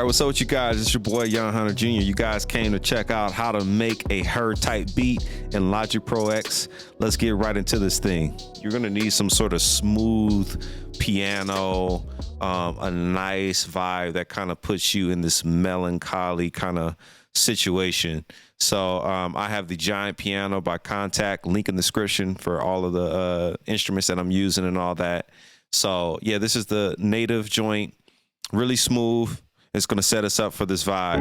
what's up with you guys? It's your boy Yaahn Hunter Jr. You guys came to check out how to make a H.E.R type beat in Logic Pro X. Let's get right into this thing. You're gonna need some sort of smooth piano, a nice vibe that kind of puts you in this melancholy kind of situation. So I have the giant piano by Contact, link in the description for all of the instruments that I'm using and all that. So yeah, this is the native joint, really smooth. It's going to set us up for this vibe.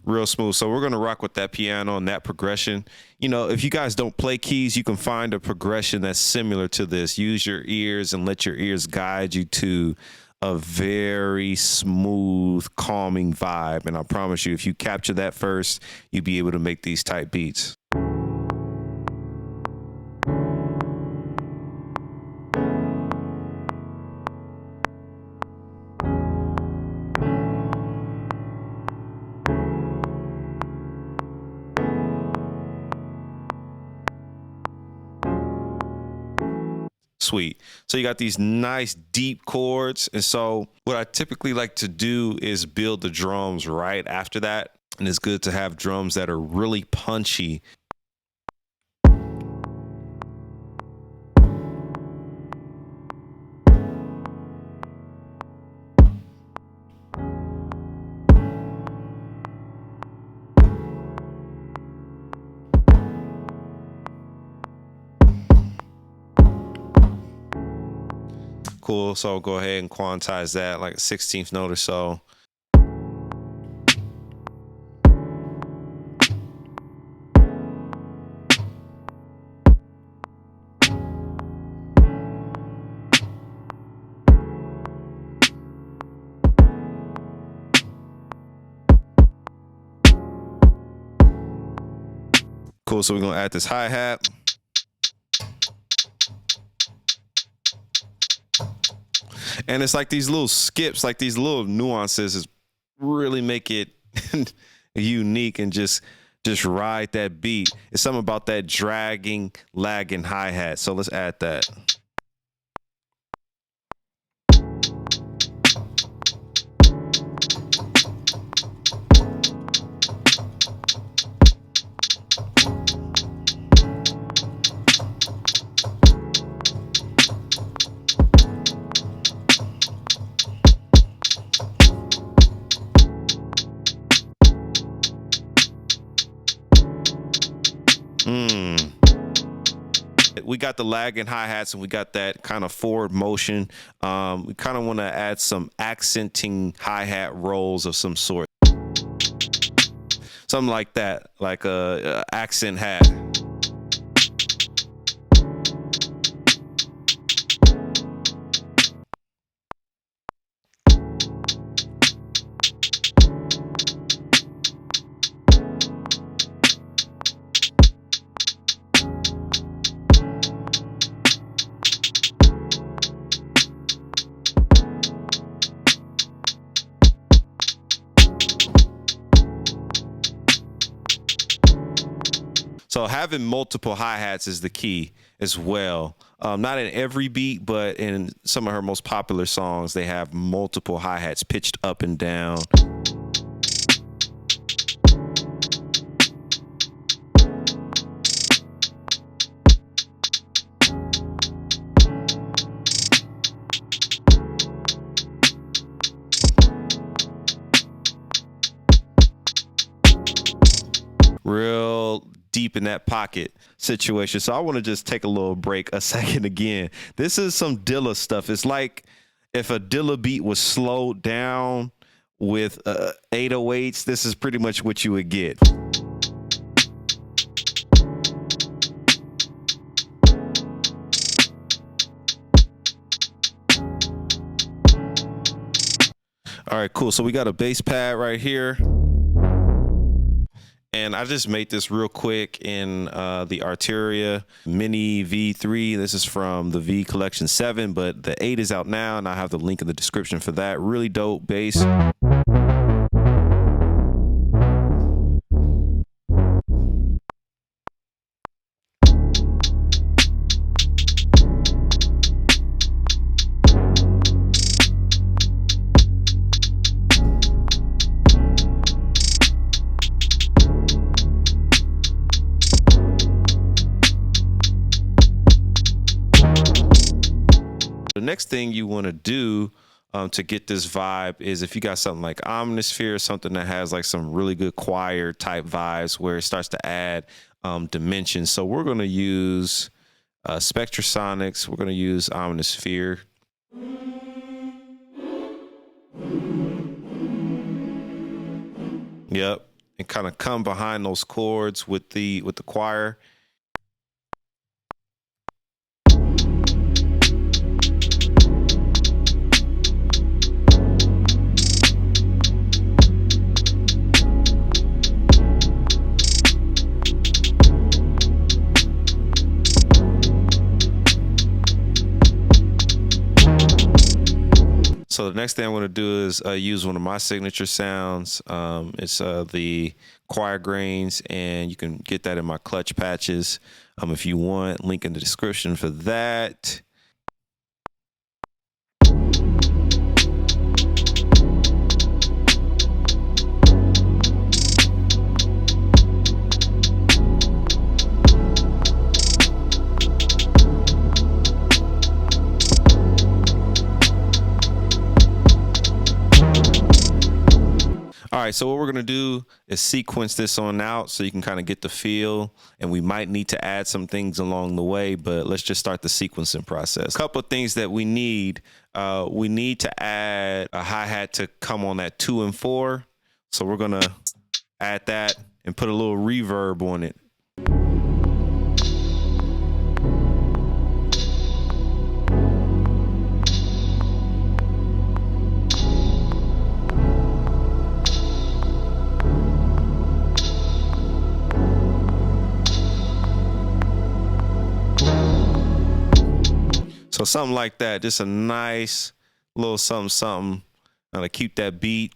Real smooth. So we're going to rock with that piano and that progression. You know, if you guys don't play keys, you can find a progression that's similar to this. Use your ears and let your ears guide you to a very smooth, calming vibe. And I promise you, if you capture that first, you'll be able to make these type beats. Sweet. So you got these nice deep chords. And so what I typically like to do is build the drums right after that. And it's good to have drums that are really punchy. Cool. So go ahead and quantize that like a 16th note or so. Cool. So we're going to add this hi-hat. And it's like these little skips, like these little nuances is really make it unique and just ride that beat. It's something about that dragging, lagging hi-hat. So let's add that. We got the lagging hi-hats and we got that kind of forward motion. We kind of want to add some accenting hi-hat rolls of some sort. Something like that, like a accent hat. So having multiple hi-hats is the key as well. Not in every beat, but in some of her most popular songs, they have multiple hi-hats pitched up and down. Real deep in that pocket situation. So I want to just take a little break a second again. This is some Dilla stuff. It's like if a Dilla beat was slowed down with 808s, this is pretty much what you would get. All right, cool. So we got a bass pad right here. And I just made this real quick in the H.E.R Mini V3. This is from the V Collection 7, but the 8 is out now, and I have the link in the description for that. Really dope bass. next thing you want to do to get this vibe is if you got something like Omnisphere, something that has like some really good choir type vibes where it starts to add dimension. So we're going to use Spectrasonics. We're going to use Omnisphere. Yep. And kind of come behind those chords with the choir. So the next thing I'm going to do is use one of my signature sounds. It's the choir grains, and you can get that in my clutch patches if you want. Link in the description for that. All right, so what we're gonna do is sequence this on out so you can kind of get the feel, and we might need to add some things along the way, but let's just start the sequencing process. A couple of things that we need to add a hi-hat to come on that 2 and 4. So we're gonna add that and put a little reverb on it. So something like that, just a nice little something to keep that beat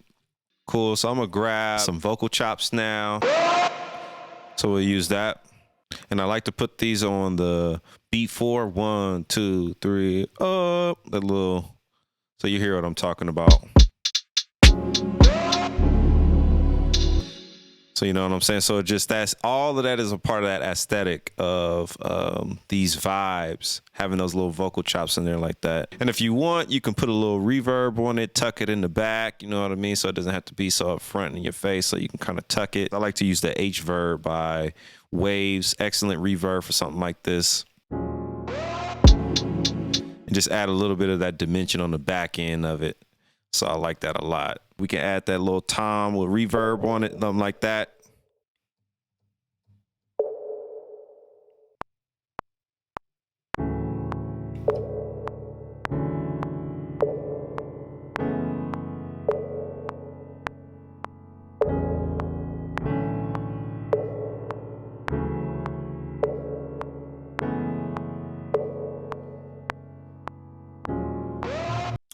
cool. So I'm gonna grab some vocal chops now. So we'll use that. And I like to put these on the beat 4, 1, 2, 3, up, that little, so you hear what I'm talking about. So you know what I'm saying? So just that's all of that is a part of that aesthetic of these vibes, having those little vocal chops in there like that. And if you want, you can put a little reverb on it, tuck it in the back, you know what I mean? So it doesn't have to be so up front in your face, so you can kind of tuck it. I like to use the H.E.R by Waves, excellent reverb for something like this. And just add a little bit of that dimension on the back end of it. So I like that a lot. We can add that little tom with reverb on it, something like that.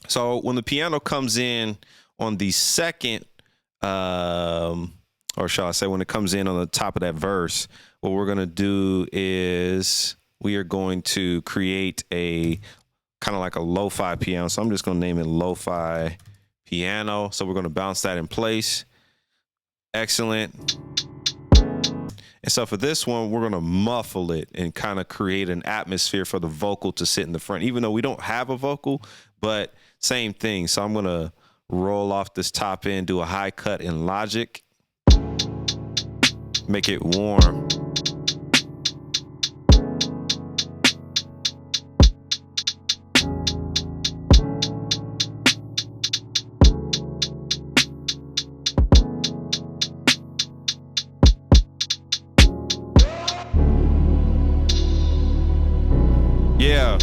So when the piano comes in on the second, or shall I say when it comes in on the top of that verse, what we're going to do is we are going to create a kind of like a lo-fi piano. So I'm just going to name it lo-fi piano. So we're going to bounce that in place. Excellent. And so for this one, we're going to muffle it and kind of create an atmosphere for the vocal to sit in the front, even though we don't have a vocal, but same thing. So I'm going to roll off this top end, do a high cut in Logic, make it warm. Yeah.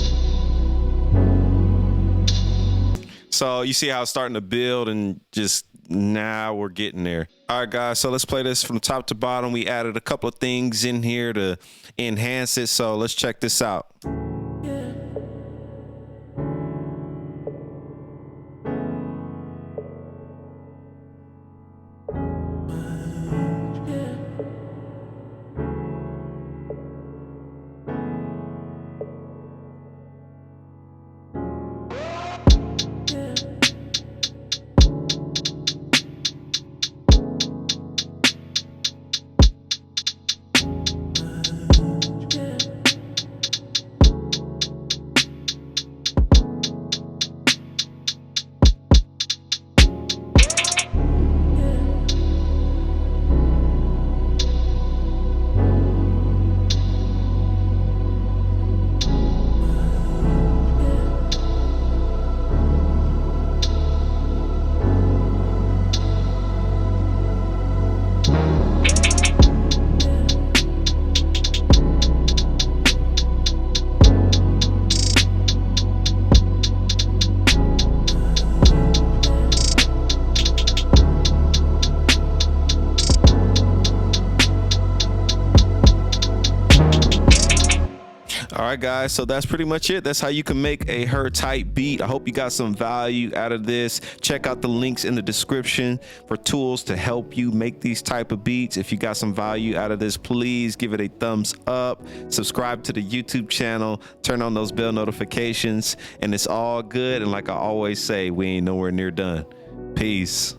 So you see how it's starting to build, and just now we're getting there. All right, guys, so let's play this from top to bottom. We added a couple of things in here to enhance it. So let's check this out. right, guys, so that's pretty much it. That's how you can make a H.E.R type beat. I hope you got some value out of this. Check out the links in the description for tools to help you make these type of beats. If you got some value out of this, please give it a thumbs up, subscribe to the YouTube channel, turn on those bell notifications, and it's all good. And like I always say, we ain't nowhere near done. Peace.